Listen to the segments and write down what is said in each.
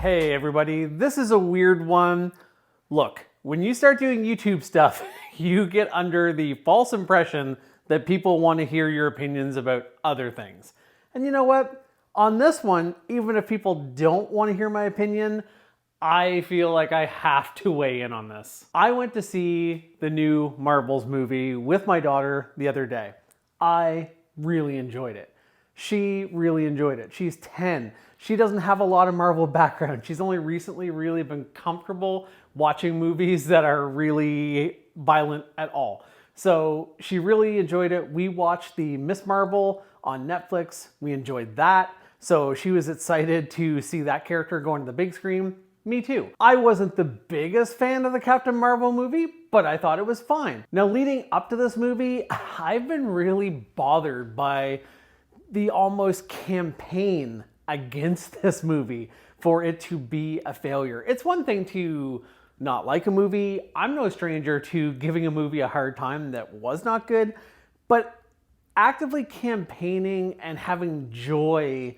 Hey everybody, this is a weird one. Look, when you start doing YouTube stuff, you get under the false impression that people want to hear your opinions about other things. And you know what? On this one, even if people don't want to hear my opinion, I feel like I have to weigh in on this. I went to see the new Marvels movie with my daughter the other day. I really enjoyed it. She really enjoyed it. She's 10. She doesn't have a lot of Marvel background. She's only recently really been comfortable watching movies that are really violent at all. So she really enjoyed it. We watched the Miss Marvel on Netflix. We enjoyed that. So she was excited to see that character going to the big screen. Me too. I wasn't the biggest fan of the Captain Marvel movie, but I thought it was fine. Now, leading up to this movie, I've been really bothered by the almost campaign against this movie for it to be a failure. It's one thing to not like a movie. I'm no stranger to giving a movie a hard time that was not good, but actively campaigning and having joy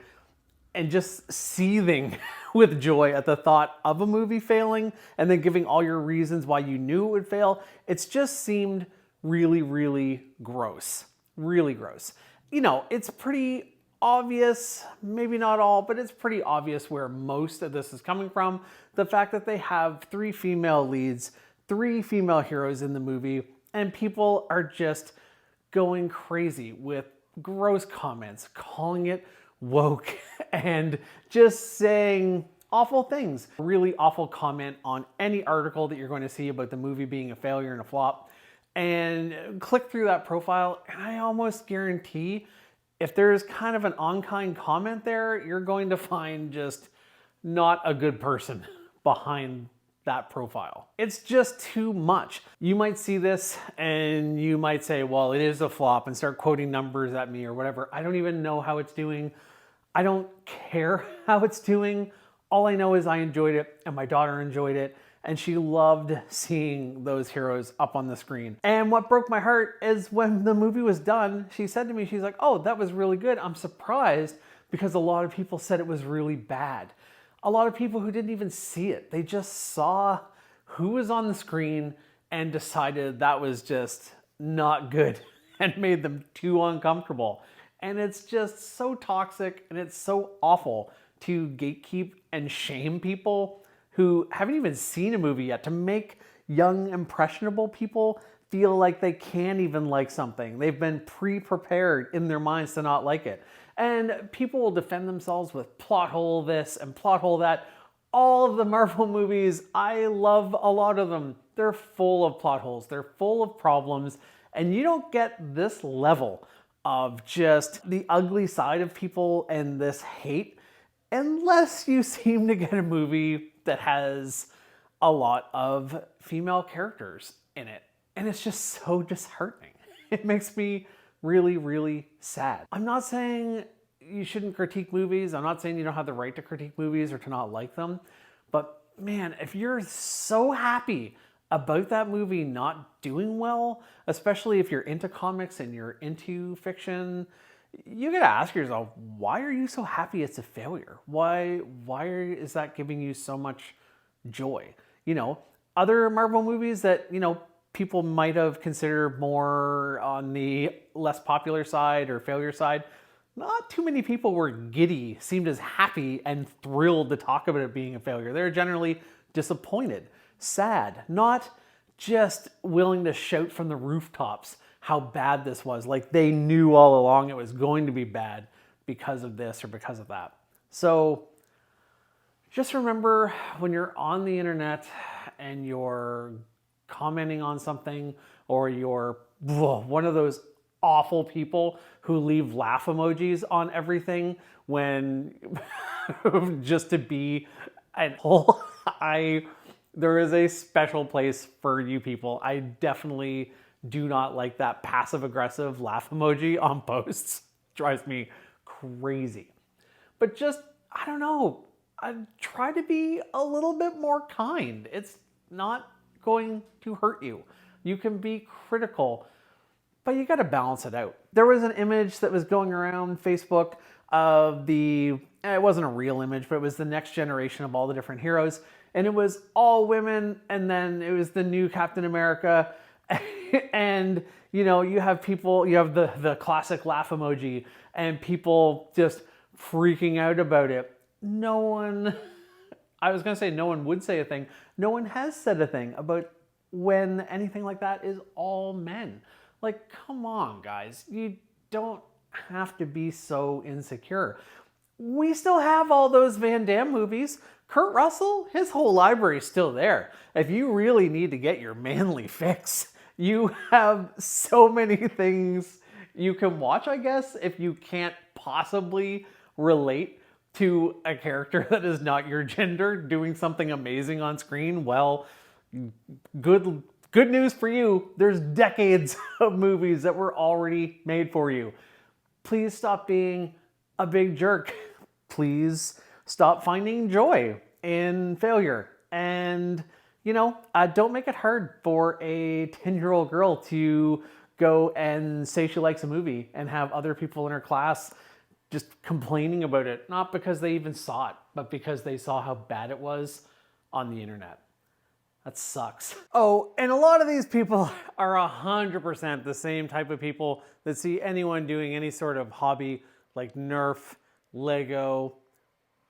and just seething with joy at the thought of a movie failing and then giving all your reasons why you knew it would fail, it's just seemed really, really gross. Really gross. You know, it's pretty obvious, maybe not all, but it's pretty obvious where most of this is coming from. The fact that they have 3 female leads, 3 female heroes in the movie, and people are just going crazy with gross comments, calling it woke, and just saying awful things. Really awful comment on any article that you're going to see about the movie being a failure and a flop. And click through that profile, and I almost guarantee if there's kind of an unkind comment there, you're going to find just not a good person behind that profile. It's just too much. You might see this and you might say, well, it is a flop, and start quoting numbers at me or whatever. I don't even know how it's doing. I don't care how it's doing. All I know is I enjoyed it and my daughter enjoyed it, and she loved seeing those heroes up on the screen. And what broke my heart is when the movie was done, she said to me, she's like, oh, that was really good. I'm surprised because a lot of people said it was really bad. A lot of people who didn't even see it, they just saw who was on the screen and decided that was just not good and made them too uncomfortable. And it's just so toxic and it's so awful to gatekeep and shame people who haven't even seen a movie yet, to make young, impressionable people feel like they can't even like something. They've been pre-prepared in their minds to not like it. And people will defend themselves with plot hole this and plot hole that. All of the Marvel movies, I love a lot of them. They're full of plot holes. They're full of problems. And you don't get this level of just the ugly side of people and this hate unless you seem to get a movie that has a lot of female characters in it. And it's just so disheartening. It makes me really, really sad. I'm not saying you shouldn't critique movies. I'm not saying you don't have the right to critique movies or to not like them. But man, if you're so happy about that movie not doing well, especially if you're into comics and you're into fiction, you gotta ask yourself, why are you so happy it's a failure? Why is that giving you so much joy? You know, other Marvel movies that, you know, people might have considered more on the less popular side or failure side, not too many people were giddy, seemed as happy and thrilled to talk about it being a failure. They're generally disappointed, sad, not just willing to shout from the rooftops how bad this was. Like they knew all along it was going to be bad because of this or because of that. So just remember, when you're on the internet and you're commenting on something, or you're one of those awful people who leave laugh emojis on everything when just to be an whole, there is a special place for you people. I definitely do not like that passive aggressive laugh emoji on posts. Drives me crazy. But just, I don't know, I try to be a little bit more kind. It's not going to hurt you. You can be critical, but you got to balance it out. There was an image that was going around Facebook of it wasn't a real image, but it was the next generation of all the different heroes. And it was all women, and then it was the new Captain America. And, you know, you have the classic laugh emoji, and people just freaking out about it. I was going to say no one would say a thing. No one has said a thing about when anything like that is all men. Like, come on, guys. You don't have to be so insecure. We still have all those Van Damme movies. Kurt Russell, his whole library is still there. If you really need to get your manly fix, you have so many things you can watch, I guess, if you can't possibly relate to a character that is not your gender doing something amazing on screen. Well, good news for you. There's decades of movies that were already made for you. Please stop being a big jerk. Please stop finding joy in failure. And, you know, don't make it hard for a 10-year-old girl to go and say she likes a movie and have other people in her class just complaining about it. Not because they even saw it, but because they saw how bad it was on the internet. That sucks. Oh, and a lot of these people are 100% the same type of people that see anyone doing any sort of hobby like Nerf, Lego,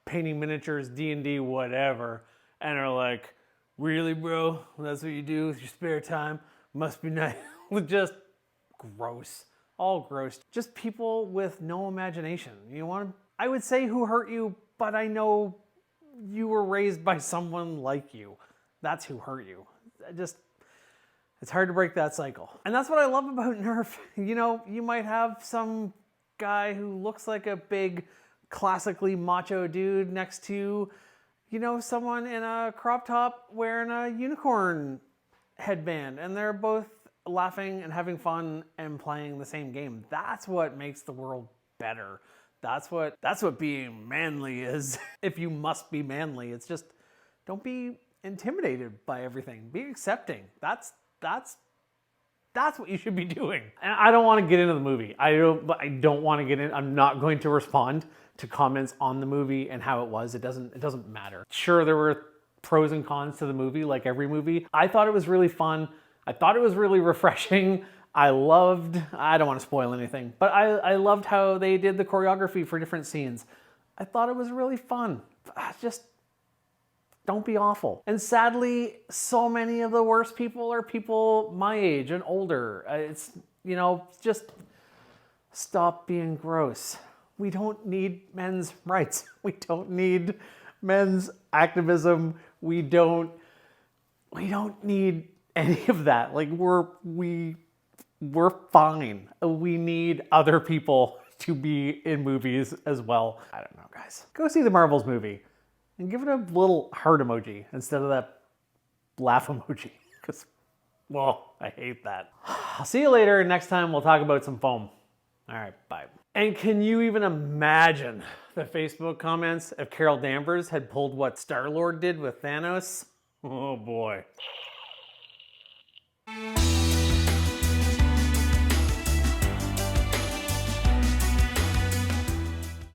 painting miniatures, D&D, whatever, and are like, really, bro? That's what you do with your spare time? Must be nice. Just gross. All gross. Just people with no imagination. I would say who hurt you, but I know you were raised by someone like you. That's who hurt you. It's hard to break that cycle. And that's what I love about Nerf. You know, you might have some guy who looks like a big, classically macho dude next to, you know, someone in a crop top wearing a unicorn headband, and they're both laughing and having fun and playing the same game. That's what makes the world better. That's what being manly is. If you must be manly, it's just don't be intimidated by everything. Be accepting. That's what you should be doing. And I don't want to get into the movie. I don't want to get in. I'm not going to respond to comments on the movie and how it was. It doesn't matter. Sure, there were pros and cons to the movie, like every movie. I thought it was really fun. I thought it was really refreshing. I don't want to spoil anything, but I loved how they did the choreography for different scenes. I thought it was really fun. Just don't be awful. And sadly, so many of the worst people are people my age and older. It's, you know, just stop being gross. We don't need men's rights. We don't need men's activism. We don't need any of that. Like, we're fine. We need other people to be in movies as well. I don't know, guys. Go see the Marvels movie and give it a little heart emoji instead of that laugh emoji. Because, well, I hate that. I'll see you later. Next time we'll talk about some foam. All right, bye. And can you even imagine the Facebook comments if Carol Danvers had pulled what Star-Lord did with Thanos? Oh boy.